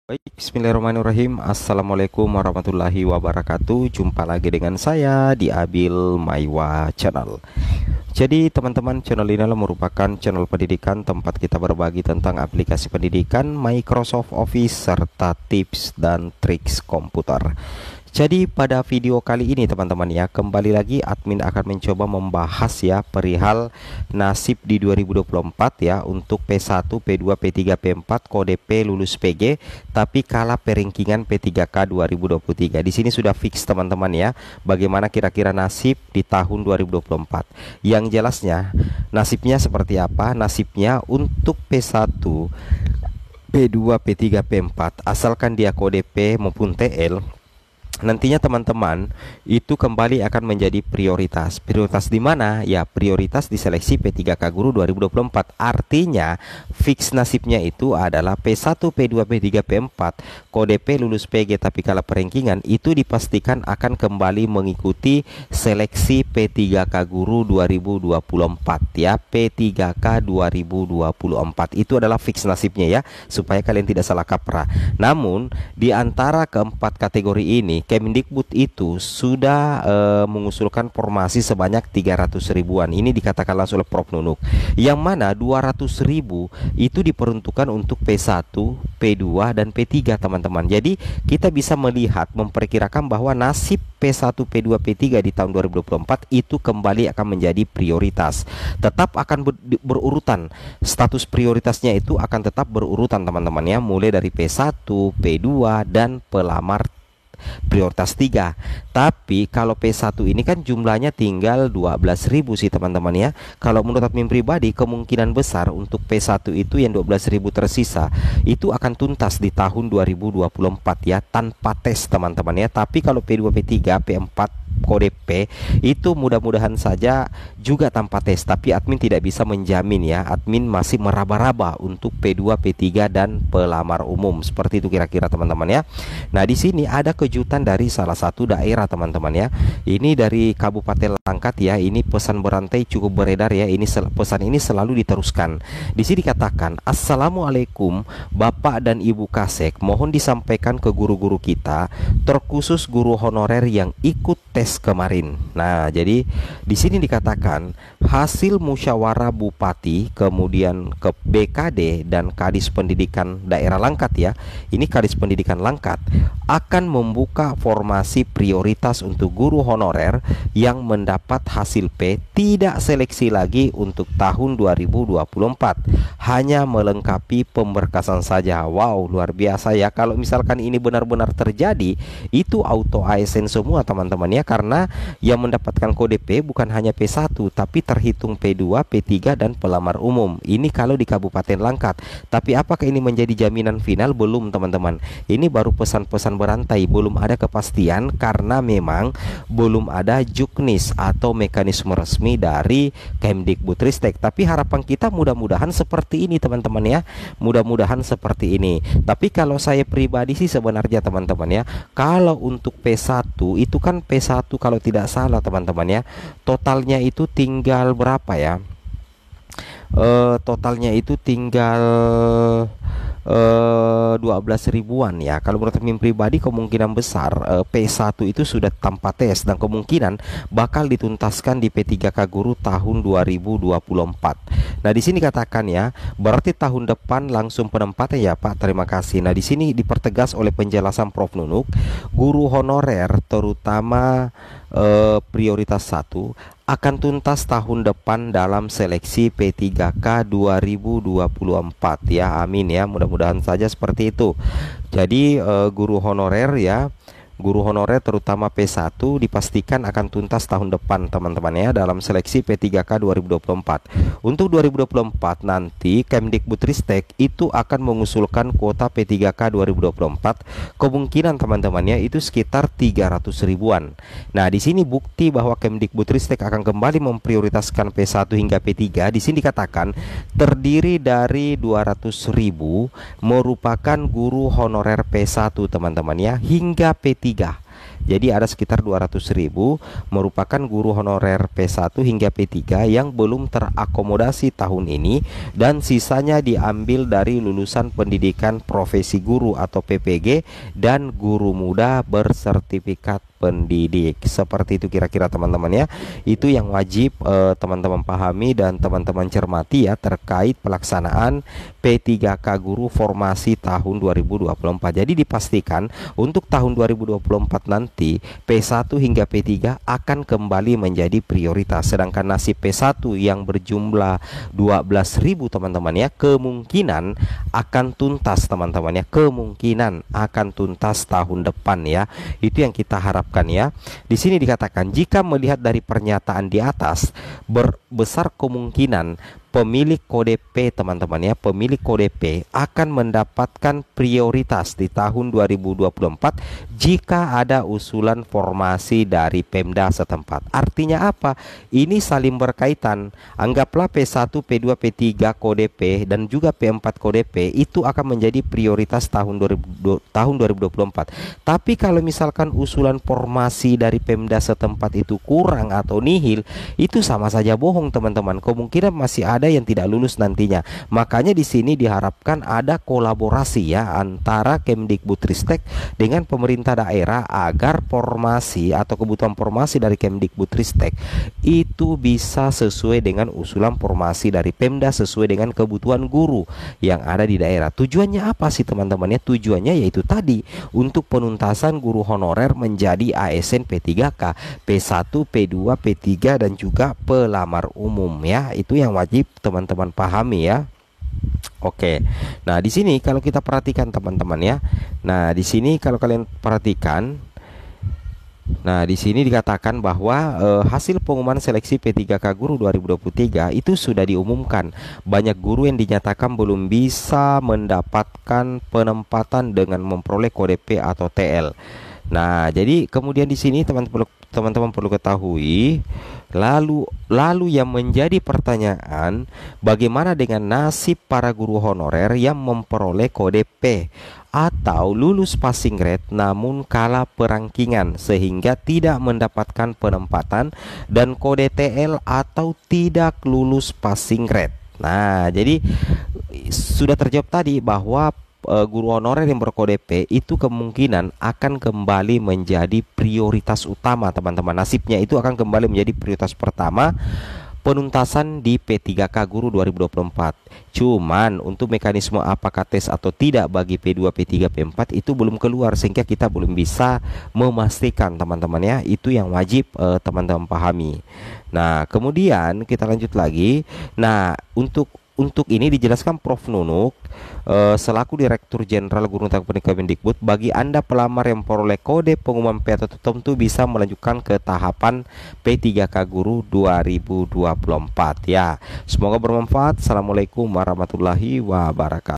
Baik, bismillahirrahmanirrahim. Assalamualaikum warahmatullahi wabarakatuh. Jumpa lagi dengan saya di Abil Maiwa Channel. Jadi teman-teman, channel ini adalah merupakan channel pendidikan tempat kita berbagi tentang aplikasi pendidikan, Microsoft Office, serta tips dan triks komputer. Jadi pada video kali ini teman-teman ya, kembali lagi admin akan mencoba membahas ya perihal nasib di 2024 ya untuk P1, P2, P3, P4 kode P lulus PG tapi kalah peringkingan P3K 2023. Di sini sudah fix teman-teman ya, bagaimana kira-kira nasib di tahun 2024. Yang jelasnya nasibnya seperti apa? Nasibnya untuk P1, P2, P3, P4 asalkan dia kode P maupun TL, nantinya teman-teman itu kembali akan menjadi prioritas. Prioritas di mana? Ya, prioritas di seleksi P3K Guru 2024. Artinya fix nasibnya itu adalah P1, P2, P3, P4 kode P lulus PG tapi kalah peringkingan, itu dipastikan akan kembali mengikuti seleksi P3K Guru 2024 ya. P3K 2024 itu adalah fix nasibnya ya, supaya kalian tidak salah kaprah. Namun di antara keempat kategori ini Kemdikbud itu sudah mengusulkan formasi sebanyak 300 ribuan. Ini dikatakan langsung oleh Prof Nunuk, yang mana 200 ribu itu diperuntukkan untuk P1, P2 dan P3 teman-teman. Jadi kita bisa melihat, memperkirakan bahwa nasib P1, P2, P3 di tahun 2024 itu kembali akan menjadi prioritas. Tetap akan berurutan, status prioritasnya itu akan tetap berurutan teman-teman ya, mulai dari P1, P2 dan pelamar prioritas 3. Tapi kalau P1 ini kan jumlahnya tinggal 12.000 sih teman-teman ya. Kalau menurut admin pribadi, kemungkinan besar untuk P1 itu yang 12.000 tersisa itu akan tuntas di tahun 2024 ya, tanpa tes teman-teman ya. Tapi kalau P2, P3, P4 kode P itu mudah-mudahan saja juga tanpa tes, tapi admin tidak bisa menjamin ya. Admin masih meraba-raba untuk P2, P3 dan pelamar umum. Seperti itu kira-kira teman-teman ya. Nah, di sini ada kejutan dari salah satu daerah teman-teman ya. Ini dari Kabupaten Langkat ya. Ini pesan berantai cukup beredar ya. Ini pesan ini selalu diteruskan. Di sini dikatakan, Assalamualaikum Bapak dan Ibu Kasek, mohon disampaikan ke guru-guru kita, terkhusus guru honorer yang ikut tes kemarin. Nah, jadi di sini dikatakan hasil musyawarah bupati, kemudian ke BKD dan Kadis Pendidikan Daerah Langkat ya. Ini Kadis Pendidikan Langkat akan membuka formasi prioritas untuk guru honorer yang mendapat hasil P, tidak seleksi lagi untuk tahun 2024, hanya melengkapi pemberkasan saja. Wow, luar biasa ya. Kalau misalkan ini benar-benar terjadi, itu auto ASN semua teman-teman ya, karena yang mendapatkan kode P bukan hanya P1 tapi terhitung P2, P3 dan pelamar umum. Ini kalau di Kabupaten Langkat. Tapi apakah ini menjadi jaminan final? Belum teman-teman. Ini baru pesan-pesan berantai, belum ada kepastian karena memang belum ada juknis atau mekanisme resmi dari Kemdikbudristek. Tapi harapan kita mudah-mudahan seperti ini teman-teman ya. Mudah-mudahan seperti ini. Tapi kalau saya pribadi sih sebenarnya teman-teman ya, kalau untuk P1 itu kan P1 kalau tidak salah teman-teman ya, totalnya itu tinggal berapa ya? Totalnya itu tinggal 12 ribuan ya. Kalau menurut admin pribadi kemungkinan besar P1 itu sudah tanpa tes dan kemungkinan bakal dituntaskan di P3K Guru tahun 2024. Nah, di sini katakan ya, berarti tahun depan langsung penempatan ya Pak. Terima kasih. Nah, di sini dipertegas oleh penjelasan Prof Nunuk, guru honorer terutama prioritas 1 akan tuntas tahun depan dalam seleksi P3K 2024 ya. Amin ya, mudah-mudahan saja seperti itu. Jadi guru honorer ya, guru honorer terutama P1 dipastikan akan tuntas tahun depan teman-teman ya, dalam seleksi P3K 2024. Untuk 2024 nanti Kemdikbudristek itu akan mengusulkan kuota P3K 2024. Kemungkinan teman-teman ya itu sekitar 300 ribuan. Nah, di sini bukti bahwa Kemdikbudristek akan kembali memprioritaskan P1 hingga P3. Di sini dikatakan terdiri dari 200 ribu merupakan guru honorer P1 teman-teman ya, hingga P3. Jadi ada sekitar 200.000 merupakan guru honorer P1 hingga P3 yang belum terakomodasi tahun ini, dan sisanya diambil dari lulusan pendidikan profesi guru atau PPG dan guru muda bersertifikat pendidik. Seperti itu kira-kira teman-teman ya. Itu yang wajib teman-teman pahami dan teman-teman cermati ya terkait pelaksanaan P3K Guru Formasi tahun 2024. Jadi dipastikan untuk tahun 2024 nanti P1 hingga P3 akan kembali menjadi prioritas. Sedangkan nasib P1 yang berjumlah 12.000 teman-teman ya, kemungkinan akan tuntas teman-teman ya, kemungkinan akan tuntas tahun depan ya. Itu yang kita harapkan ya. Di sini dikatakan jika melihat dari pernyataan di atas, besar kemungkinan pemilik kode P teman-teman ya, pemilik kode P akan mendapatkan prioritas di tahun 2024 jika ada usulan formasi dari Pemda setempat. Artinya apa? Ini saling berkaitan. Anggaplah P1, P2, P3 kode P dan juga P4 kode P itu akan menjadi prioritas tahun 2024. Tapi kalau misalkan usulan formasi dari Pemda setempat itu kurang atau nihil, itu sama saja bohong teman-teman. Kemungkinan masih ada yang tidak lulus nantinya. Makanya di sini diharapkan ada kolaborasi ya antara Kemdikbudristek dengan pemerintah daerah agar formasi atau kebutuhan formasi dari Kemdikbudristek itu bisa sesuai dengan usulan formasi dari Pemda, sesuai dengan kebutuhan guru yang ada di daerah. Tujuannya apa sih teman-teman ya? Tujuannya yaitu tadi untuk penuntasan guru honorer menjadi ASN P3K, P1, P2, P3 dan juga pelamar umum ya. Itu yang wajib teman-teman pahami ya. Oke. Nah, di sini kalau kita perhatikan teman-teman ya. Nah, di sini kalau kalian perhatikan, nah di sini dikatakan bahwa hasil pengumuman seleksi P3K Guru 2023 itu sudah diumumkan. Banyak guru yang dinyatakan belum bisa mendapatkan penempatan dengan memperoleh kode P atau TL. Nah, jadi kemudian di sini teman-teman perlu ketahui, lalu yang menjadi pertanyaan, bagaimana dengan nasib para guru honorer yang memperoleh kode P atau lulus passing grade namun kalah perangkingan sehingga tidak mendapatkan penempatan, dan kode TL atau tidak lulus passing grade. Nah, jadi sudah terjawab tadi bahwa guru honorer yang berkode P itu kemungkinan akan kembali menjadi prioritas utama teman-teman. Nasibnya itu akan kembali menjadi prioritas pertama penuntasan di P3K Guru 2024. Cuman untuk mekanisme apakah tes atau tidak bagi P2, P3, P4 itu belum keluar, sehingga kita belum bisa memastikan teman-teman ya. Itu yang wajib teman-teman pahami. Nah, kemudian kita lanjut lagi. Nah, untuk ini dijelaskan Prof Nunuk selaku Direktur Jenderal Guru Tangga Pendidikan Kemdikbud, bagi Anda pelamar yang memperoleh kode pengumuman P atau tertentu bisa melanjutkan ke tahapan P3K Guru 2024 ya. Semoga bermanfaat. Assalamualaikum warahmatullahi wabarakatuh.